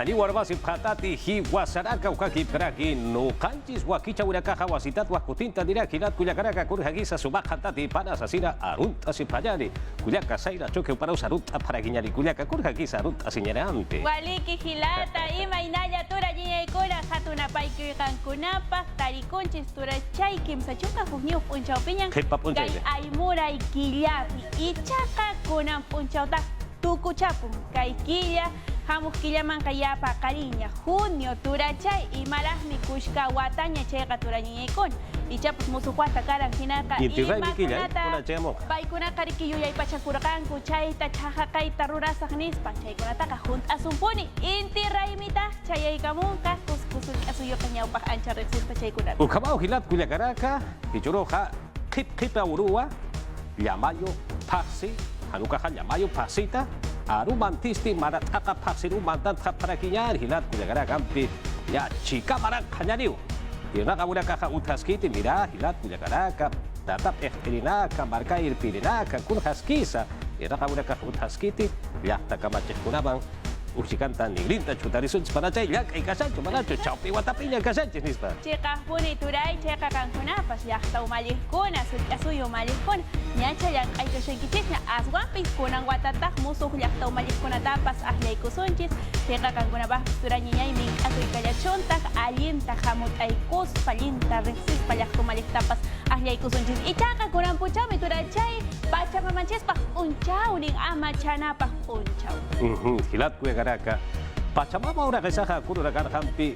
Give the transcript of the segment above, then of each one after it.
Hani warmasi patati hiwasaraka ukaki peraki no kanchis wakicha urakaja wasitat wakutinta diraki lat kuyakaraka kurhagisa subak hatati para sasira arunta sipayari kuyaka saira choque para usarunta para guiñari kuyaka kurhagisa arunta señalante. Waliki hilata ima inaya tura jiñay kura hatuna paiki kankunapa tarikunchis tura chay kimsa chuka hukniu punchau piñan kay aymura ikillapi ichaka kunan punchauta tukuchapun kay killa hamus killaman kayapa kariña junio turachay y marasmi kushka wataña chayqa turañiñaykun ichapus musuqwata karan hinaka imakunata paykunaka rikiyuyay pachakurqanku chayta chaqa kayta rurasaq nispa chaykunataqa hunt'asumpuni inti raymita chayaykamunqa kuskusun asuyuqa ñawpaq ancha riqsispa chaykunata ukhamao hilat kuyakaraka hichuroqa qip urua llamayo pasi hanukaja llamayo pasita arumantisti marataka pasiru mantan para kinyar hilat kuyagara kampi ya chika marak kanyariu ira kabura kaha utaskiti mira hilat kuyagara kap tatap ehtirinaka marka irpirinaka kun haskisa ira kabura kaha utaskiti ya takamaceh kunabang usikantan nigrinta chutarisun para chay yak ikasancho manacho chaupi watapinya kasancho nispa chika puni turay chika kankunapas llaqta umalliqkuna asuyu umalliqkuna ñacha yak aytushankichisña aswanpis kunan watataq musuq llaqta umalliqkunatapas aqllaykusunchis chika kankunapas turañiñaymi asuykallachuntaj allinta hamut'aykuspa allinta riqsispa llaqta umalliqtapas aqllaykusunchis ichaqa kunanpuchawmi turachay pachamamanchispas unchawnin ama chanapaq unchaw hilat kuyakaraka pachamama ora kesaha kururakan hampi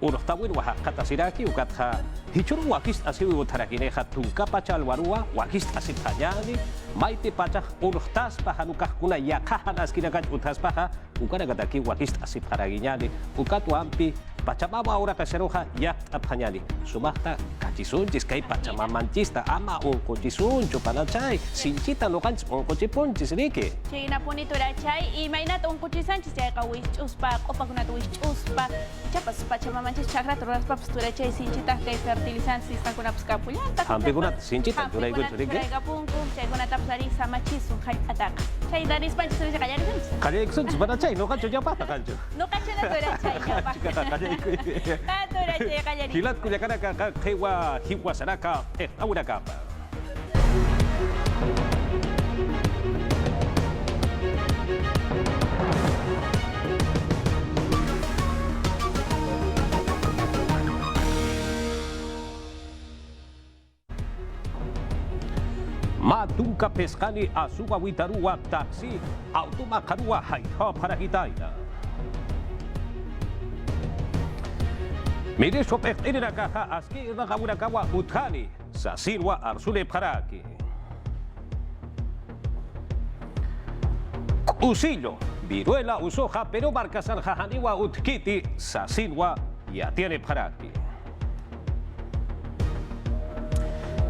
uruhtawin wahakata siraki ukatha hichuru wakist asiwi utarakineja tunka pachal warua wakist asipanyani maite pachah uruhtas pahanukah kuna yakahan askinakan utas paha ukanakataki wakist asiparaginyani ukatu hampi pachamama ora keseroja yak apanyani sumahta kachisunchis kay pachamamanchista ama unkuchisunchu panachay sinchita nokanchis unkuchipunchis riki chayna puni turachay imaynata unkuchisanchis chayqa wisch'uspa q'upakunata wisch'uspa chapas pachamamanchis chakrata ruraspapas turachay sinchita kay fertilizantes qankunapas kapullanta hampikunata sinchita turaykunchu riki turaykapunku chaykunatapas ari samachisun hallp'ataqa chay darispanchis turachay qallariksunchis qallariksunchis panachay noqanchu llapata kanchu noqanchuna turachay llapata hilat kuyakaraka kewa hiwasaraka auraka Matunka peskani asuwa witarua taksi automa karua haitha para hitaina Mire sopek ini rakaha aski rakabura kawa utkani sasirwa arsule paraki. Usillo, viruela usoja pero marcasar jahaniwa utkiti sasirwa ya tiene paraki.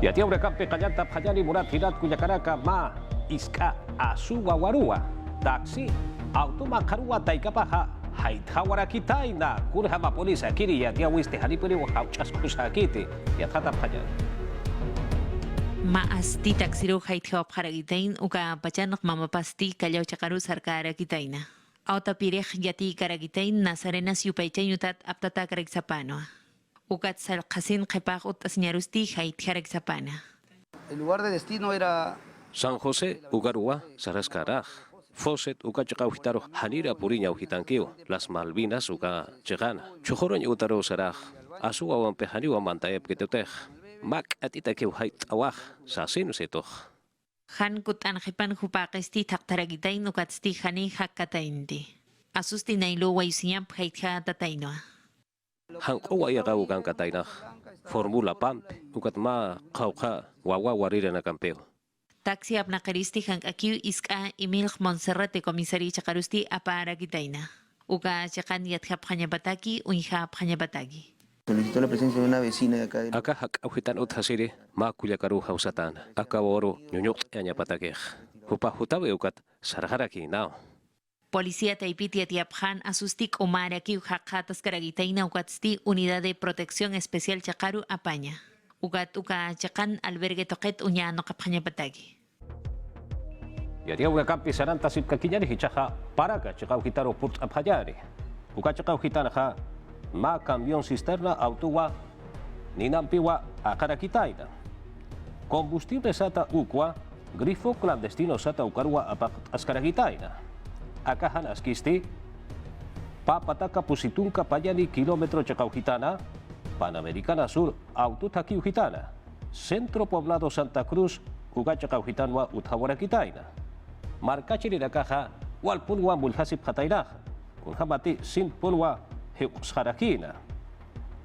Ya tiene una campe kanyanta pajani murat hirat kuyakaraka ma iska asuwa warua taksi automa karua taikapaha haithawara kitaina kurhama polisa kiri ya dia wiste halipuri wa hauchas kusakiti ya tata paja maasti taksiro haithaw pharagitain uka pachanak mamapasti kalyaw chakaru sarkara kitaina auta pireh yati karagitain nasarenas yupaychayutat aptata karagsapano ukat salqasin qipaq utasñarusti haitharagsapana El lugar de destino era San José Ugarua Sarascaraj Foset uka chaka uhitaro hanira purinya uhitankiu las Malvinas uka chegana chojoroñ utaro saraj asua wan pehani wan mantaep ketotej mak atita kiu hait awaj sasinu setoj han kutan hipan hupaqesti taqtaragitain ukatsti hani hakkatainti asusti nailo waisiam haitha tataino han qowa yaqa ukan katainaj formula pamp ukat ma qawqa wawa warirana campeo Taxi apnaqaristi hankakiu iska Emil Monserrate komisari chakarusti apara kitaina. Uka chakan yathap bataki unha bataki. Solicitó la presencia de una vecina de acá. Aka hak awitan uthasiri ma kuyakaru hausatan. Aka woro nyunyuk anya patakeh. Hupa hutawe ukat sarharaki nao. Policía taipiti atiaphan asustik umarakiu hakatas karagitaina ukatsti unidad de protección especial chakaru apaña. Uka chakan albergue toqet unya no bataki. Ya dia uga kampi saranta sip kakinyari hichaha para ka chakau hitaro put apajari. Ukachakaw hitanaha ma camión cisterna autowa ninampiwa akarakitaina. Combustible sata ukwa grifo clandestino sata ukarwa apak askaragitaina. Akahan askisti papataka pusitunka payani kilometro chakauhitana, Panamericana Sur autotakiuhitana, Centro Poblado Santa Cruz ugachakauhitanwa uthawarakitaina. Markachiri nakaha walpunwa mulhasip hatainaha, kunhamati sin punwa heusharakina.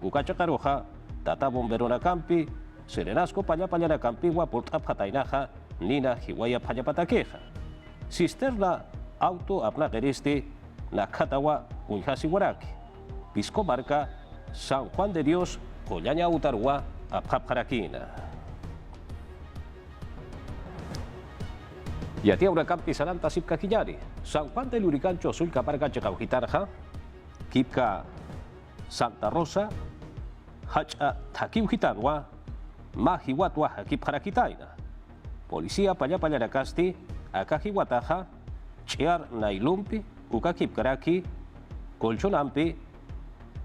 Ugachakaroha tata bomberona campi, serenasco payapayana campiwa purtap hatainaha, nina hiwaya payapatakeja. Cisterna auto apnageristi nakatawa unhasiwaraki. Pisco marca San Juan de Dios, Collaña Utarua, Apaparaquina. Yatia Uracampi Saranta Sipka Quillari, San Juan del Uricancho Sulca Parca Chacaujitarja, Kipka Santa Rosa, Hacha Takiu Gitarwa, Mahiwatua Hakiparaquitaina. Policía Payapayanacasti, Akajiwataja, Chear Nailumpi, Ukakipkaraki, Colchonampi,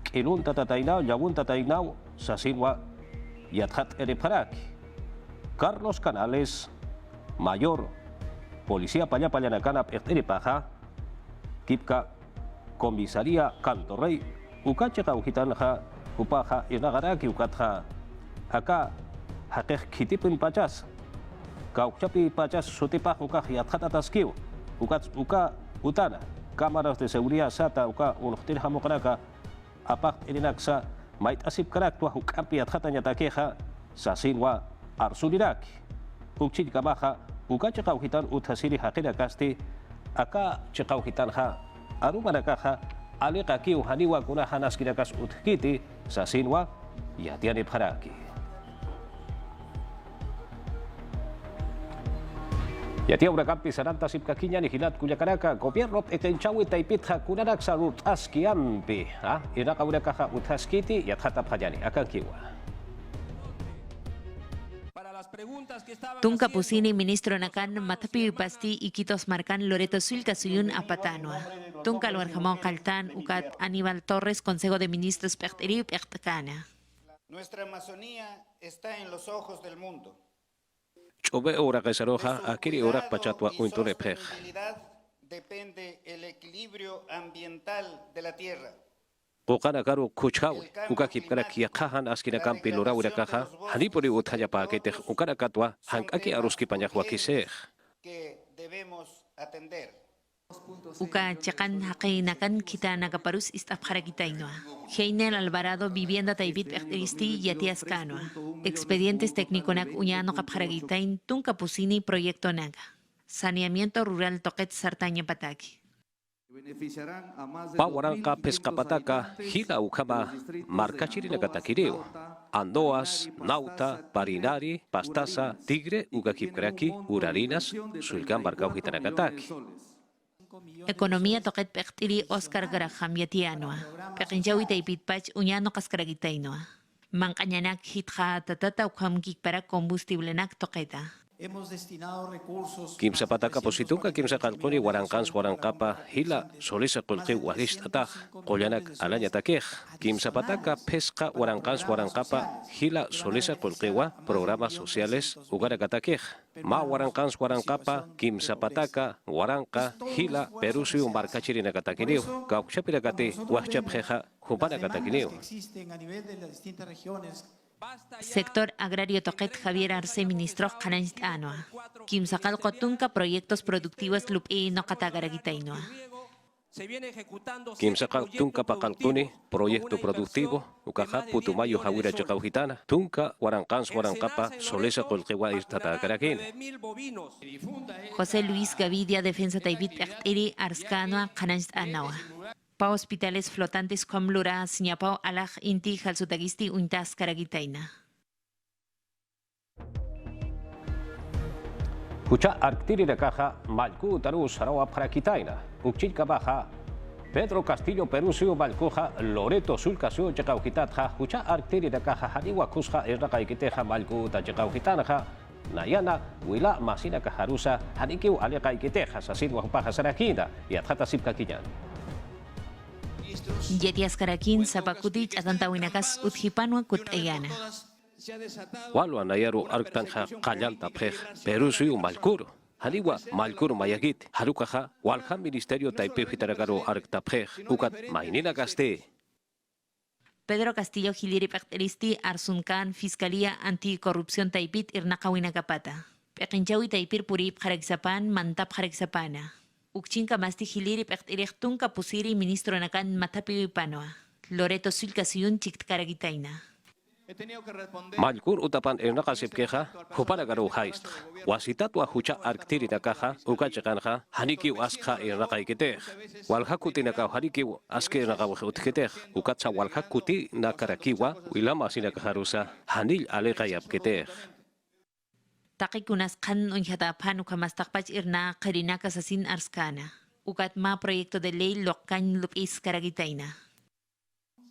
Kilun Tatatainao, Yawun Tatainao, Sasinwa, Yathat Ereparaki. Carlos Canales, Mayor, Policía Payapayanacana Erepaja, Kipka, Comisaría Cantorrey, Ukacheca Ujitanja, Upaja, Inagaraki Ukatja, Aka, Hakek Kitipin Pachas, Kauchapi Pachas, Sutipa Ukaj, Yathat Taskiu, Uka Utana, Cámaras de Seguridad Sata, Uka, Unohtir Hamokraka, Apak Elinaksa, Mait Asip Karaktua, Ukampi Athatanya Takeja, Sasinwa, Arsuliraki, Ukchit Kabaja, Ukachakauhitan Uthasiri Hakira Kasti, Aka Chakauhitanja, Arumanakaja, Alekaki Uhaniwa Kunahanas Kirakas Utkiti, Sasinwa, Yatiane Paraki. Yatia Uracampi Saranta Sipkaquiña Nigilat Cuyacaraka, Gobierno Ekenchawi Taipitja Kunarak Salut Askiampi, Iraka Urakaja Utaskiti, Yathata Payani, Akankiwa. Tunka Pusini, ministro Nakan, Matapi Pasti, Iquitos Marcan, Loreto Sulca Suyun Apatanua. Tunka Luarjamón Caltán, Ucat Aníbal Torres, Consejo de Ministros Perteri Pertacana. Nuestra Amazonía está en los ojos del mundo. Chobe ora Gesaroja, Akiri ora Pachatwa Unturepej. Depende el equilibrio ambiental de la tierra. Pokana Karu Kuchawi, Ukakipkarak Yakahan Askina Campi Lura Urakaja, Hanipuri Utaya Pakete, Ukarakatwa, Hankaki Aruski Panyahwakisej. Que debemos atender. Uka Chakan Hakinakan Kita Nagaparus Istapharakitainoa. Heiner Alvarado, Vivienda Taibit Erteristi Yatias Canoa. Expedientes Técniconac Uñano Capjaragitain, Tunka Pusini, Proyecto Naga. Saneamiento Rural Toquet Sartaña Pataki. Pawaranka Pescapataca, Hila Ukama, Marcachiri Nagatakireo, Andoas, Nauta, Parinari, Pastasa, Tigre, Ukakipkraki, Urarinas, Sulcan Barcaujitanakataki. Economía Toquet Pertiri Oscar Graham Yatianoa. Pekinjawi Taipitpach Uñano Cascaragitainoa. Mancañanak Hitja Tatata Ukam para combustible nak Toqueta. Hemos destinado recursos. Kimsa pataka posituka, kimsa kalkuni, warankans, warankapa, hila, solisa kulki, waristata, kolanak, alanya takej. Kimsa pataka, pesca, warankans, warankapa, hila, solisa kulkiwa, programas sociales, ugarakatakej. Ma warankans, warankapa, kimsa pataka, waranka, hila, perusi, umbarkachiri nakatakiniu, kaukchapirakati, wachapjeja, hupanakatakiniu. Existen a nivel de las distintas regiones. Sector Agrario Toquet Javier Arce, ministro Cananist Anoa. Kim Sakal Kotunka, proyectos productivos Lupi no Catagaragitainoa. Kim Sakal Tunka Pakalkuni, proyecto productivo, Ukaja Putumayo Jawira Chakaujitana, Tunka, Warankans, Warankapa, Solesa Colquewa Istatagarakin. José Luis Gavidia, Defensa Taibit Ertiri Arscanoa, Cananist Anoa. Pa hospitales flotantes com lura siñapao alaj inti jalsutagisti untas karagitaina. Kucha arktiri de caja, Malku Taru Sarawa Parakitaina, Ukchilka Baja, Pedro Castillo Perusio Malcoja, Loreto Sulcasio Chacaujitatja, Kucha arktiri de caja, Haniwa Kusja, Errakaikiteja, Malku Tachacaujitanja, Nayana, Wila Masina Kaharusa, Hanikiu Alekaikiteja, Sasin Wapaja Sarakina, y Atata Sipkakiyan. Yetias karakin sapakutich atantawinakas uthipanwa kutayana. Walo anayaru arktanja kallanta pej Perú suyu malkuro. Haniwa malkuro mayagit harukaja walha ministerio taipe fitaragaro arkta pej ukat mainina gaste. Pedro Castillo Hiliri Pacteristi Arsunkan Fiscalía Anticorrupción Taipit Irnakawina Kapata. Pekinchawi Taipir Purip Jaragsapan Mantap Jaragsapana. Ukchinka Masti Hiliri Pacterichtun Kapusiri Ministro Nakan Matapi Panoa. Loreto Sulkasiyun Chikkaragitaina. Malkur utapan ernakasip keja, huparagaro haist. Wasitatwa hucha arktiri nakaja, ukachekanja, haniki waskha ernakaiketej. Walhakuti naka haniki aske ernakawutketej, ukatsa walhakuti nakarakiwa, wilama sinakajarusa, hanil alekayapketej. Takikunas kan unjatapan ukamastakpach irna karinaka sasin arskana. Ukat ma proyecto de ley lokan lupis karagitaina.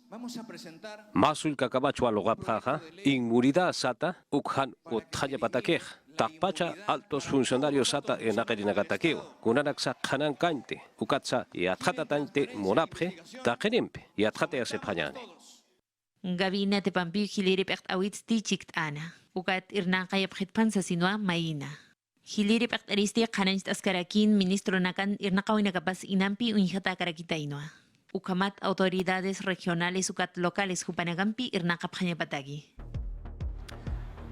Vamos a presentar Masul kakabachwa logapjaja, inmunidad sata, ukhan uthaya patakej. Takpacha altos funcionarios sata en akarinagatakeo, kunanaksa kanan kante, ukatsa yatjatatante monapje, takerimpe, yatjate asepanyane. Gabinete Pampi Hiliri Pactawitsti Chiktana. Ukat irna kayapjitpan sa sinwa maina. Hiliri Pacteristi kananst askarakin ministro nakan irnakawina kapas inampi unjata karakitainoa. Ukamat autoridades regionales ukat locales hupanagampi irnakapjanyapatagi.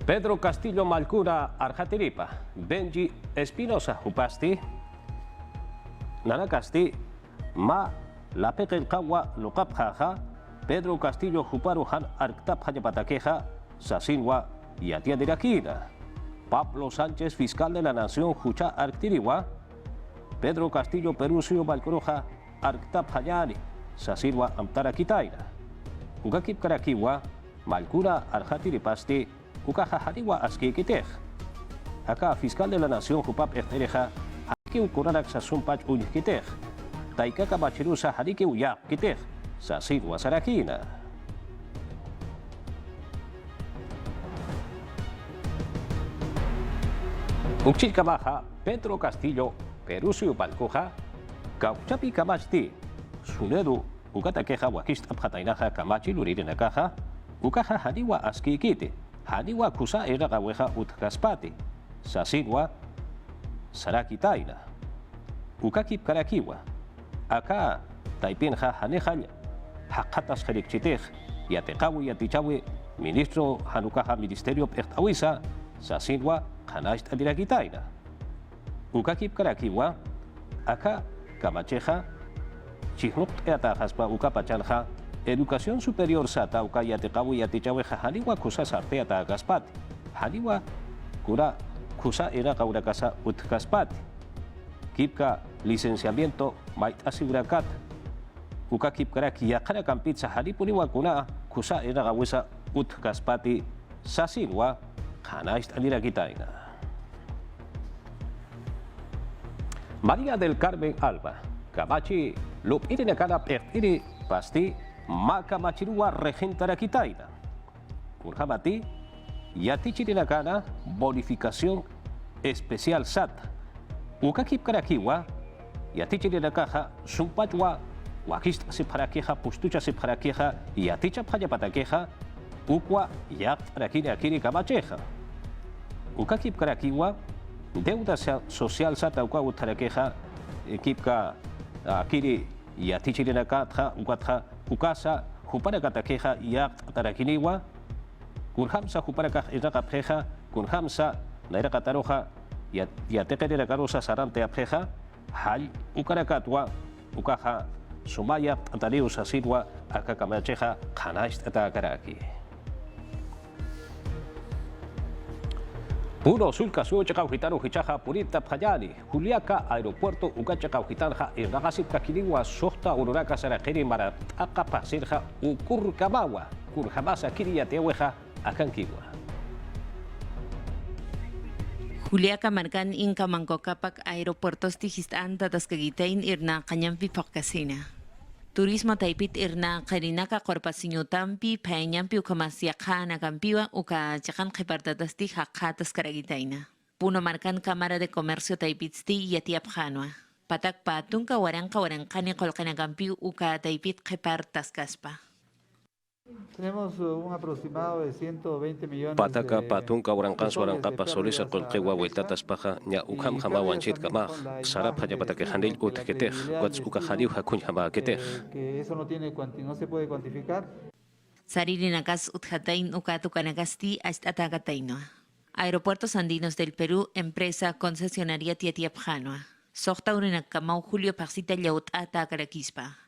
Pedro Castillo Malcura Arjatiripa, Benji Espinosa Hupasti, Nanakasti, Ma La Pekel Kawa Lokapjaja, Pedro Castillo Juparujan Arktap Hayapataqueja, Sasinwa y Atia de Raquina, Pablo Sánchez, fiscal de la Nación Jucha Arctiriwa, Pedro Castillo Perusio Malcuroja Arktap Hayani, Sasinwa Amtara Kitaina, Ukakip Karakiwa, Malcura Arjatiripasti, Ukaja Hariwa Askikitej. Acá, fiscal de la Nación Jupap Echtereja, Hariki Ukurarak Sasumpach Unikitej, Taikaka Bachirusa Hariki Uyak Kitej, Sasinwa Sarakina. Ukchil Kamaja, Pedro Castillo, Perusio Palcoja, Kauchapi Kamachti, Sunedu, Ukatakeja Wakist Abhatainaja Kamachi Lurinakaja, Ukaja Hariwa Askikite, Haniwa Kusa era Gaweja Utkaspati, Sasinwa Sarakitaina, Ukakip Karakiwa, Aka Taipinja Hanejanya, Hakatas Jerikchitej, Yatekawi Yatichawi, Ministro Hanukaja Ministerio Pertawisa, Sasinwa Hanast Adirakitaina, Ukakip Karakiwa, Aka Kamacheja, Chihnuk Eatajaspa Ukapachanja, Educación superior sata ukaya tekawi yatichawe haniwa kusa sarte ata gaspati. Haniwa kura kusa era kaura casa utkaspati. Kipka licenciamiento mait asiburakat. Uka kipkara kiyakara kampitsa hanipuniwa kuna kusa era gawesa utkaspati sasinwa hanaist anira kitaina. María del Carmen Alba, Kamachi lupiri kana pertiri pasti Maka Machirua regentara Kitaina. Kurhamati, Yatichirinakana, bonificación especial SAT. Ukakip Karakiwa, Yatichirinakaja, Sumpachwa, Wakist Siparakeja, Pustucha Siparakeja, Yaticha Payapatakeja, Ukwa, Yak Rakiri Akiri Kamacheja. Ukakip Karakiwa, deuda social SAT Ukwa Utarakeja, Kipka Akiri Yatichirinakatja, Ukatja, Ukasa, Juparacataqueja y Tarakiniwa, Kunhamsa, Juparacaj y Rakapjeja, Kunhamsa, Nairacataroja, Yatekerera Carosa, Sarante Apjeja, Hal, Ucaracatwa, Ucaja, Sumaya, Antarius, Asidwa, Akakamacheja, Hanaist, Atakaraki. Puro Sulka Suchakauhitano Hichaja Purita Payani, Juliaca, Aeropuerto Ukachakauhitanja, y Ragasip Kakiniwa, Sota, Ururaca, Sarakiri, Marataka, Pasirja, Ukurkamawa, Kurhamasa, Kiria, Teweja, Akankiwa. Juliaca Marcan Inca Mancocapac, Aeropuertos Tijistan, Tataskagitain, Irna, Kanyampi, Pocasina. Turismo Taipit Irna, Karinaka, Corpasiñotampi, Pañampi, Ukamasiakana, Campiwa, Uka Chakan Kipartatasti, Hakatas Karagitaina. Puno Marcan Cámara de Comercio Taipitsti y Atiapjanua. Patak patong kawarang-kawarangkani kolkanagampi uka taipit kepar taskaspa. Tenemos un aproximado de 120 millones Pataka de patunka warankan suaranka pasolisa kolkewa vueltatas paja nya ukham hama wanchit kamaj sarap haya patake handil utketej wats uka haliu hakuñ hama ketej. que eso no se puede cuantificar. Saririнаkas utjatain uka tukanagasti astatagataino. Aeropuertos Andinos del Perú, empresa concesionaria Tiatiapjanoa. Sohta urinakkamau Julio Paxita Yaut Atacaraquispa.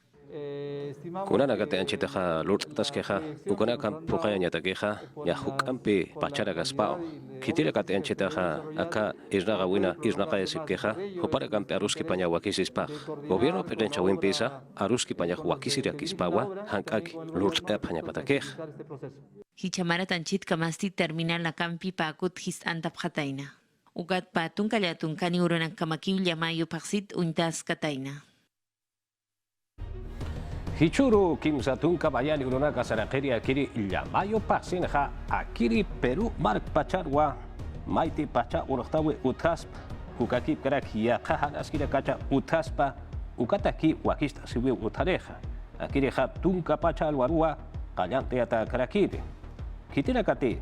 Kunana kate anchitaja lurtas keja ukona kam pukaya nyatakeja ya hukampi pachara gaspao kitira kate anchitaja aka isnaga wina isnaga esipkeja hopara kampe aruski paña wakisispa gobierno perencha wimpisa aruski paña wakisira kispawa hankaki lurt paña patakeja Hichamara tanchit kamasti termina la campi pakut his antapjataina. Ugat patun kalyatun kani urunak kamakiw llamayo paksit untas kataina. Hichuru kimsatun kabayani urunaka sarakeri akiri llamayo pasinja akiri Perú mark pacharwa maiti pacha urtawe utaspa ukakip karak ya kahan askira kacha utaspa ukataki wakista siwi utareja akiri hatun kapacha alwarua kallante ata karakiri kitira kati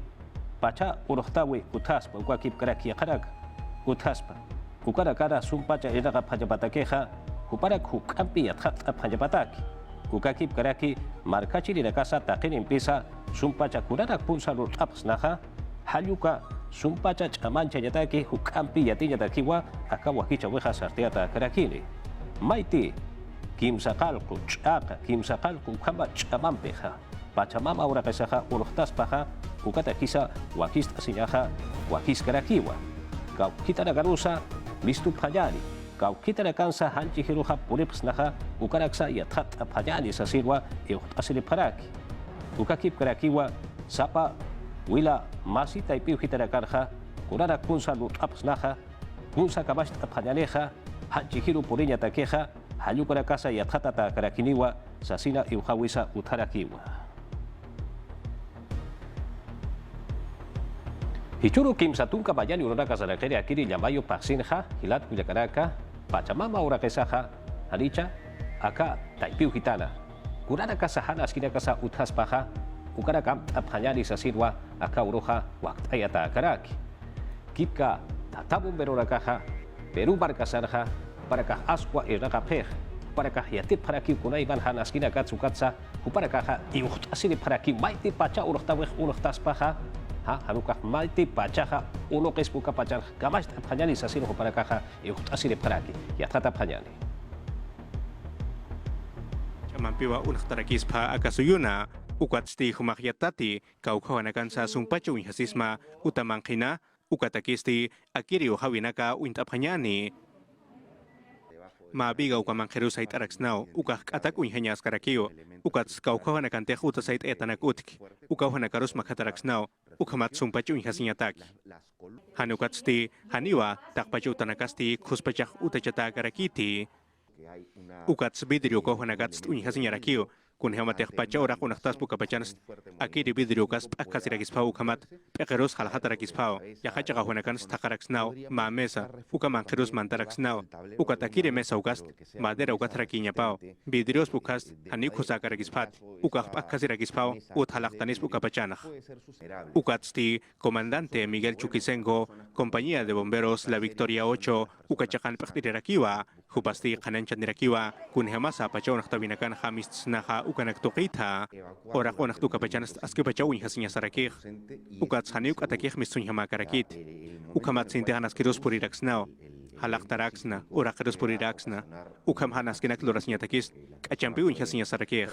pacha urtawe utaspa ukakip karak ya karak utaspa ukarakara sumpacha iraga pajapatakeja uparak hukampi yathat pajapataki ukakip karaki markachiri na casa takin impisa sumpacha kurarak punsa lutaps naha haluka sumpacha chamancha yataki hukampi yatinya takiwa akawakicha weja sarteata karakini maiti kimsakalku chaka kimsakalku kamba chamampeja pachamama ora pesaja urtas paja ukata kisa wakista sinyaja wakis karakiwa kau kita nagarusa mistu pajari kau kita kansa hanchi hiruha purips naha ukaraksa yathat apajani sa sirwa asili paraki ukakip karakiwa sapa wila masita ipiu kita karha kurarak punsa lutaps naha punsa kabash apajaleja hanchi hiru purinya takeja hayu karakasa yathat ata karakiniwa sasina iuhawisa utarakiwa Hichuru kim satun kabayani urunaka sarakeri akiri llamayo paksinja hilat kuyakaraka Pachamama ora kesaja haricha aka taipiu hitana kurana kasahana askina kasa uthas paja ukara kam apanyani sasirwa aka uroja waktayata karaki kipka tatabun berora kaja Peru barkasarja para ka aswa iraka pej para ka yatip para ki kunai ban han askina katsukatsa para ka iuht asini para ki maiti pacha uroktawe uroktas paja ha haruka maiti pachaja uno que es buka pachar gamas apanyani sasiro para caja y así de paraki ya trata apanyani chamampiwa unhtarakis pa akasuyuna ukatsti humahyatati kaukhawanakan sa sumpachu inhasisma utamangkina ukatakisti akiri uhawinaka uintapanyani Mabiga ukamangkeru sait araksnau ukah atak unhanyas karakio ukats kaukhawanakan tehuta sait etanak utk ukawhanakarus makhataraksnau ukamat sumpachu inhasinyatak hanukatsti haniwa takpachu tanakasti khuspachak utachata karakiti ukats bidrio kohwanakats unhasinyarakio kunhamatek pacha ora kunaktas pukapachanas akiri bidrio kas akasirakisphau ukamat pekeros halhatarakispau yahachaga hwanakan stakaraksnau ma mesa ukamangkerus mantaraksnau ukatakire mesa ukas madera ukatharakiñapau bidrios pukas hanikhusakarikispat ukah akasirakispau uthalaktanis ukapachanaj ukatsti comandante Miguel Chuquisengo compañía de bomberos La Victoria 8 ukachakan pektirerakiwa hupasti qananchanirakiwa kunhamasa pachawnakhtabinakan hamistsnaha ukanak toqita ora qonak tukapachanas askipachaw inhasiñasarakij ukats haniuk atakij mistuñhamakarakit ukamat sintehanas kirus puriraksnao halaqtaraksna ora kirus puriraksna ukam hanaskinak lorasñatakis k'achampi inhasiñasarakij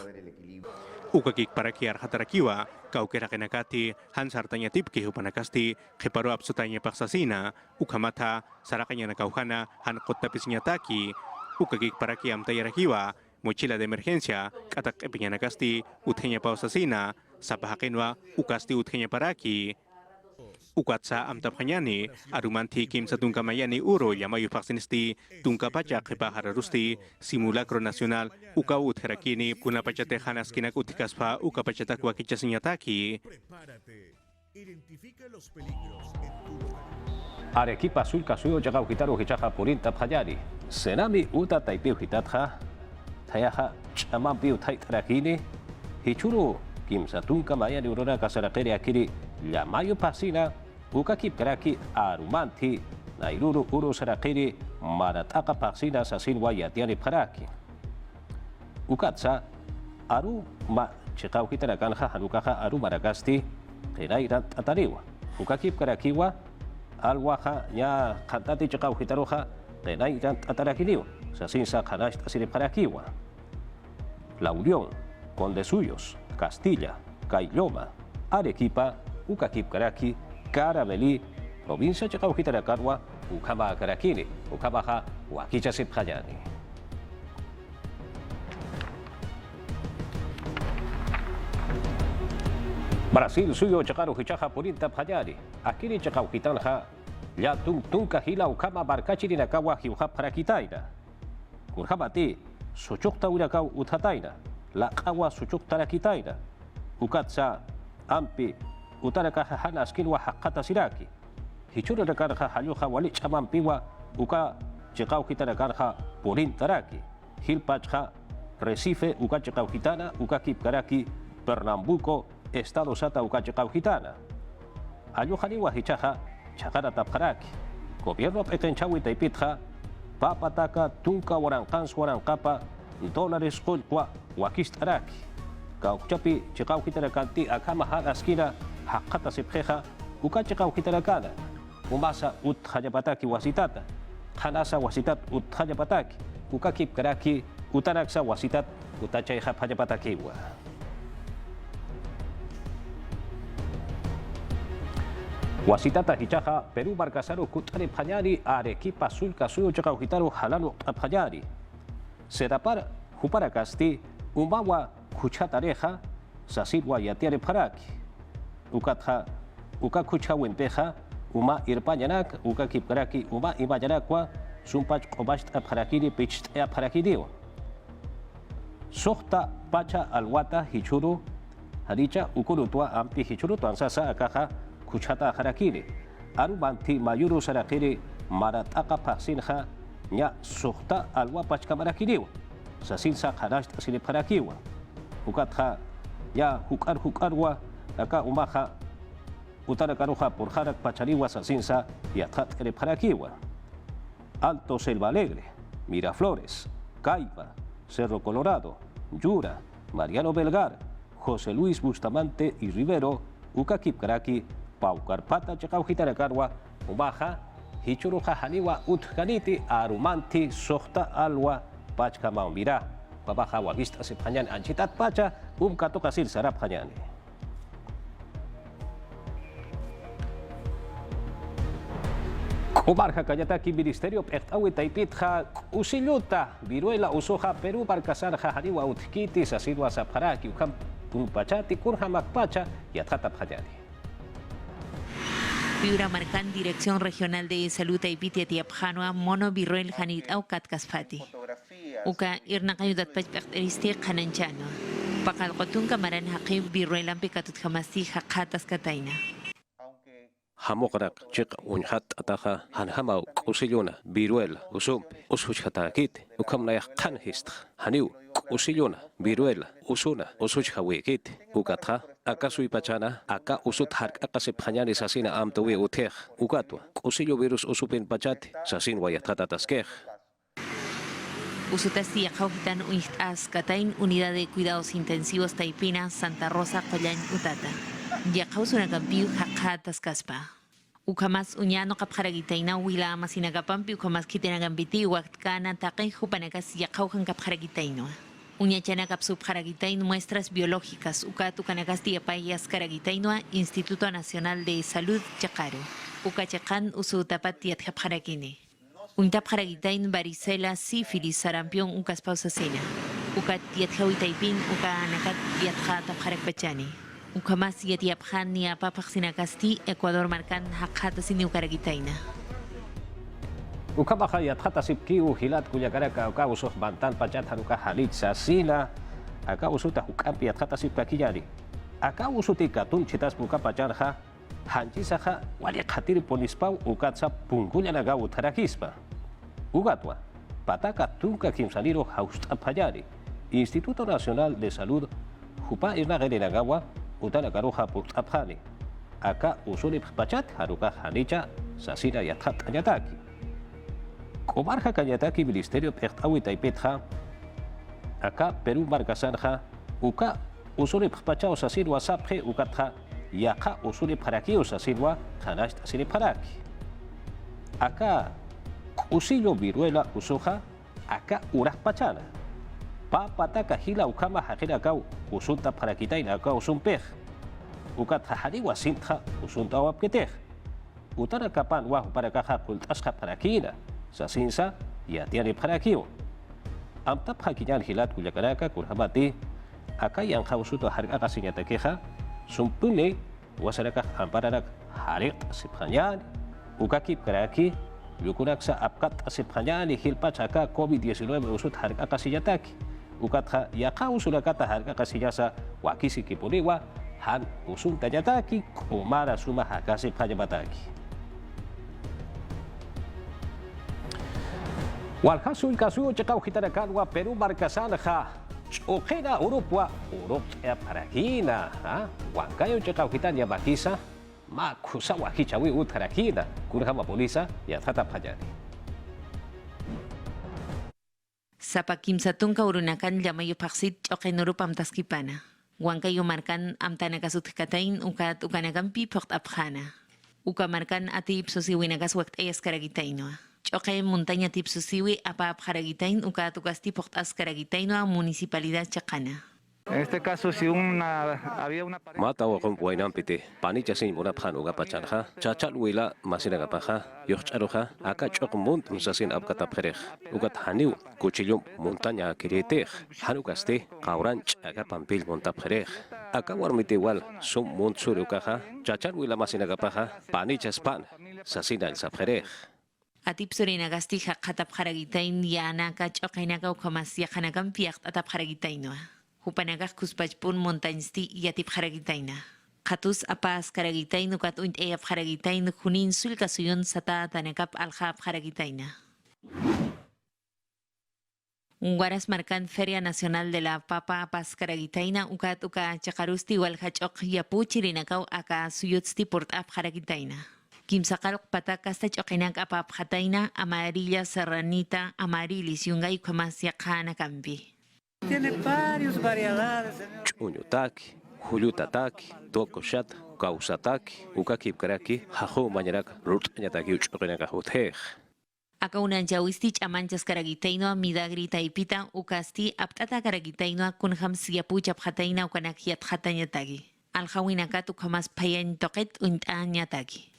ukakik parakiar hatarakiwa kaukerakenakati hansartañatipki hupanakasti qhiparu apsutañapaksasina ukamata sarakañanakauhana hanqottapisñataki ukakik paraki amtayarakiwa mochila de emergencia katak epiñanakasti utjeña pausasina sapahakinwa ukasti utjeña paraki ukatsa amtaphañani arumanti kimsa tunkamayani uro llamayu paksinisti tunkapacha qhipahararusti simulacro nacional ukaut herakini kunapachatejanas kinak utikaspa ukapachatakwa kichasiñataki Prepárate. Identifica los peligros en tu lugar. Arequipa sulka suyo jaga hitaru hichaja purinta phayari. Senami uta taipiu hitatja. Tayaja chamampiu taitarakini. Hichuru kimsatunka maya de urona kasarakeri akiri. Llamayo pasina. Uka kipkaraki arumanti. Nairuru uru sarakiri. Marataka pasina sasinwa yatiani paraki. Ukatsa aru ma chikau hitarakanja hanukaja aru maragasti. Kenairan tatariwa. Uka kipkarakiwa. Alwaja ya cantante chikau hitaroja. Kenairan tatarakiniwa. Sasinsa kanash tasiriparakiwa. La Unión, Conde Suyos, Castilla, Cailloma, Arequipa, Ucakipcaraki, Caramelí, provincia de Chacauquitaracarua, Ucama Carakini, Ucamaja, Huaquicha Sipjayani. Brasil suyo Chacaru Hichaja Purinta Payari, Akiri Chacauquitanja, Ya Tunca Hila Ucama Barcachiri Nakawa Hiuja Parakitaina. Kurjabati, Suchukta Urakau Utataina, La Kawa Suchuk Tarakitaina, Ukatsa, Ampi, Utarakaja Hana Skinwa Hakata Siraki, Hichura Rakarja Haluja Walich Amampiwa, Uka Chekau Kitarakarja Purin Taraki, Hilpachja, Recife, Uka Chekau Gitana, Uka Kipkaraki, Pernambuco, Estado Sata Uka Chekau Gitana, Ayuhaniwa Hichaja, Chakara Tapkaraki, Gobierno Petenchawi Taipitja, Papataka, Tunka, Warankans, Warankapa, dólares, Kolkwa, Wakistaraki. Kauchapi, Chikau Kitarakanti, Akama Hagaskina, Hakata Sipjeja, Ukachikau Kitarakana, Umasa Ut Hayapataki Wasitata, Hanasa Wasitat Ut Hayapataki, Ukakip Karaki, Utaraksa Wasitat, Utachay Hayapatakiwa. Wasitata Hichaja, Perú Barcasaru Kutari Panyari, Arequipa Sulka Suyo Chakauhitaru Halano Apayari. Serapar Huparacasti, Umawa Kuchatareja, Sasirwa Yatiare Paraki. Ukatja, Uka Kuchawempeja, Uma Irpayanak, Uka Kipkaraki, Uma Imayanakwa, Sumpach Obast Aparakiri, Picht Aparakidio. Sohta Pacha Alwata Hichuru, Haricha Ukurutua Ampi Hichuru Tansasa Akaja. Kuchata harakiri, arubanti mayuru sarakiri, marataka pasinja, nya suhta alwa pachkamarakiriwa, sasinsa harash tasiriparakiwa, ukatja, ya hukarwa, aka umaja, utarakaruja por harak pachariwa sasinsa, yatat ereparakiwa. Alto Selva Alegre, Miraflores, Caiba, Cerro Colorado, Yura, Mariano Belgar, José Luis Bustamante y Rivero, Ukakipkaraki, Pau Carpata Chacauhitaracarwa, Ubaja, Hichuruja Haniwa Utjaniti, Arumanti, Sohta Alwa, Pachka Maumbira, Babaja Wavista Sepanyan Anchitat Pacha, Katokasil Sarap Hanyani. Kubarja Kayataki Ministerio Pektawi Taipitja, Usiluta, Viruela Usoja, Perú Barcasarja Haniwa Utkiti, Sasidwa Saparaki, Ukam Pachati, Kurja Macpacha, Yatata Hanyani. Piura Marcan, Dirección Regional de Salud Taipiti Tiapjanua, Mono Viruel Hanit Aukat Kaspati. Uka Irna Kayudat Pachteristi Kananchano. Pakalkotun Kamaran Hakib Viruel Ampikatut Hamasti Hakatas Kataina. Hamokrak, Chik Unhat Ataha, Hanhamau, Usiluna, Viruel, Usum, Usuchhatakit, Ukamnaya Kanhist, Hanu, Usiluna, Viruel, Usuna, Usuchhawikit, Ukatha. Aka sui pachana, aka usut hark aka sepanyani sasina amtawi uteh, ukatwa, usillo virus usupin pachati, sasin wayatata taskej. Usutasti Akauhitan Uitas Katain, Unidad de Cuidados Intensivos Taipina, Santa Rosa, Collañ, Utata. Yakausuna Gampiu, Hakatas Kaspa. Ukamas Uñano Kapharagitaina, Wila Masinagapampi, Ukamas Kitenagambiti, Watkana, Takai, Hupanakas, Yakauhan Kapharagitaino. Uñachana Kapsup Haragitain, muestras biológicas, Ukatu Kanagasti Apayas Karagitainoa, Instituto Nacional de Salud Chacaru, Ukachakan Usutapati Atjapharakini. Untap Haragitain, varicela, sífilis, sarampión, Ukaspausa-Sena. Ukat Yatjawitaipin, Ukanakat Yatjata Harakpachani. Ukamas Yatiaphan, Niapapaxinagasti, Ecuador Marcan, Hakatasini Ukaragitaina. Ukabaja Yatjata Sipkiu, Hilat Kuyakaraka, Ukausos Bantan Pachat Haruka Halitza Sina, Akausuta Ukampi Yatjata Sipkakiyari. Akausuti Katun Chitas Mukapacharja, hanjisaha wali khatiri ponispau ukatsa pungunya naga utarakispa. Ugatwa, pataka tunka kimsaniro haustapayari, Instituto Nacional de Salud, Jupa irna nagawa, utana garoja purtapani. Aka usuli pachat haruka hanicha, sasina yatat kanyataki. Komarja kanyataki Ministerio Pechtawi Taipetja, aka Perú Marcasanja, uka usuli pachao sasirwa sapje ukatja, yaka usuli parakio sasirwa, hanashta siri paraki. Aka usillo viruela usoja, aka uras pachana. Pataka hila ukama hajira kau usunta parakitaina kau usumpej. Ukat hahariwa sintha usunta wapketej. Utara kapan wahu para kaha kultasha parakina. Sa sinsa ya tiani parakio. Amtap hakinyan hilat kuyakaraka kurhamati. Aka yang hausuto harga kasinyata keha. Sumpune wasaraka ampararak harik siphanyan. Ukakip karaki. Yukurak sa apkat siphanyan hilpa chaka COVID-19 usut harga kasinyataki. Ukatha yaka usulakata harga kasiyasa wakisi kipuliwa han usun tanyataki kumara suma hakasi pajabataki. Walhasul kasu chakau hitarakanwa Peru Marcasanja chokena Urupwa Urupya parakina wankayo chakau hitanya bakisa makusa wakichawi utarakina kurhama polisa ya tata pajari. Sapakim satungka urunakan llamayo paksit chokenuru pamtaskipana. Wankayo markan amtana kasutkatain ukat ukanagampi port abjana. Uka markan ati ipsosiwinagas wakt ayas karagitainoa. Choke montaña tipsosiwi apa abjaragitain ukat ukasti port askaragitainoa municipalidad chakana. En este caso, si había una pareja... Mata wa kon buainan pite panicha sin muna phanu ga pachanja chachal wila masina ga paja yocharoja aka chok munt musasin abkata pherej ugat haniu kuchillo montaña kirete hanukaste qauranch aga pampil monta pherej aka warmite wal sum mont suru kaja chachal wila masina ga paja panicha span sasina el sapherej Atipsorina gasti hakatap haragitain yanaka chokenaka ukamas yakanakan piakt atap haragitainoa. Hupanagak kuspachpun montañsti yatip haragitaina. Katus apas karagitainu kat unt eyap haragitainu kunin sulka suyon sata tanakap alhap haragitaina. Unguaras marcan Feria Nacional de la Papa apas karagitaina ukat uka chakarusti walhachok yapuchirinakau aka suyutsti portap haragitaina. Kimsakalok patakasta chokinak apap hataina amarilla serranita amarilis yungay kamas yakana kampi. Tiene varias variedades. Chuñutaki, Julutataki, Tokoshat, Kausataki, Ukakip Karaki, Hajo Mañarak, Rutanyataki, Uchrenaka Hotej. Aka unan jawistich amanchas karagitaino midagri taipita ukasti aptata karagitaino kunham siyapucha hataina ukanakiat hatanyatagi. Alhawinakat ukamas payan toket untanyatagi.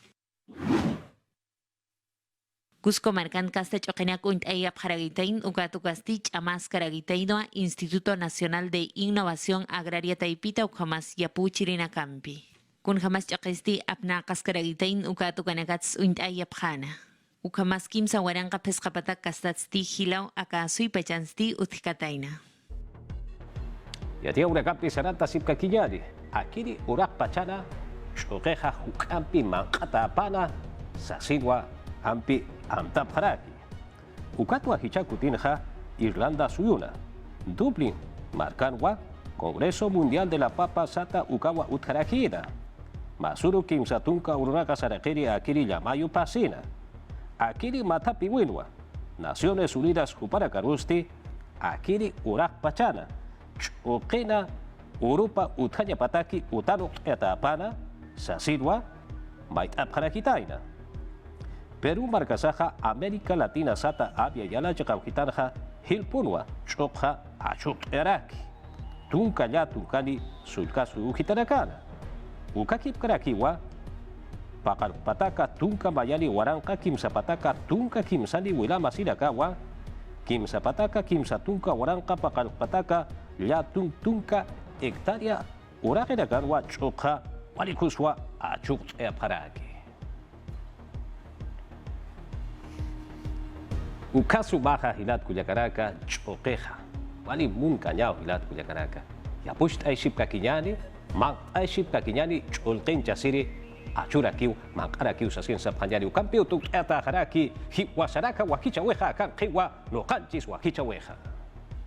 Cusco marcan casta chokenak unt ayap haragitain ukatukastich amas karagitainoa Instituto Nacional de Innovación Agraria Taipita ukamas yapuchirina campi. Kun jamas chokesti apnakas karagitain ukatukanakats unt ayap hana. Ukamas kimsa waranka pescapatak kastatsti hilaw aka sui pachansti utkataina. Yatia urakapti sarata sipkakiyari. Akiri urak pachana chokeja hukampi mankata apana sasilwa ampi amta paraki. Ukatwa hichakutinja Irlanda suyuna. Dublin marcanwa Congreso Mundial de la Papa Sata Ukawa Utkarakida. Masuru kimsatunka urunaka sarakiri akiri llamayo pasina. Akiri matapiwinwa. Naciones Unidas Juparakarusti akiri urak pachana. Chokena Europa utanya pataki utano etapana sasilwa maitaparakitaina. Perú marcasaja América Latina sata abia yala chakaukitarja hilpunwa chokja achuk eraki. Tunka ya tunkani sulkasu ukitarakana. Ukakip karakiwa pakal pataka tunka mayali waranka kimsa pataka tunka kimsani wilama sidakawa kimsa pataka kimsa tunka waranka pakal pataka ya tunka hektaria urakirakanwa chokja walikuswa achuk eraki. Ukasu baja hilat kuyakaraka chokeja. Wali mun kanyao hilat kuyakaraka. Ya pusht ay ship kakinyani, mang ay ship kakinyani cholken chasiri achurakiu mankarakiu sasensa panjariu kampiu tuk eta haraki hiwasaraka wakicha weja kan kiwa no kanchis wakicha weja.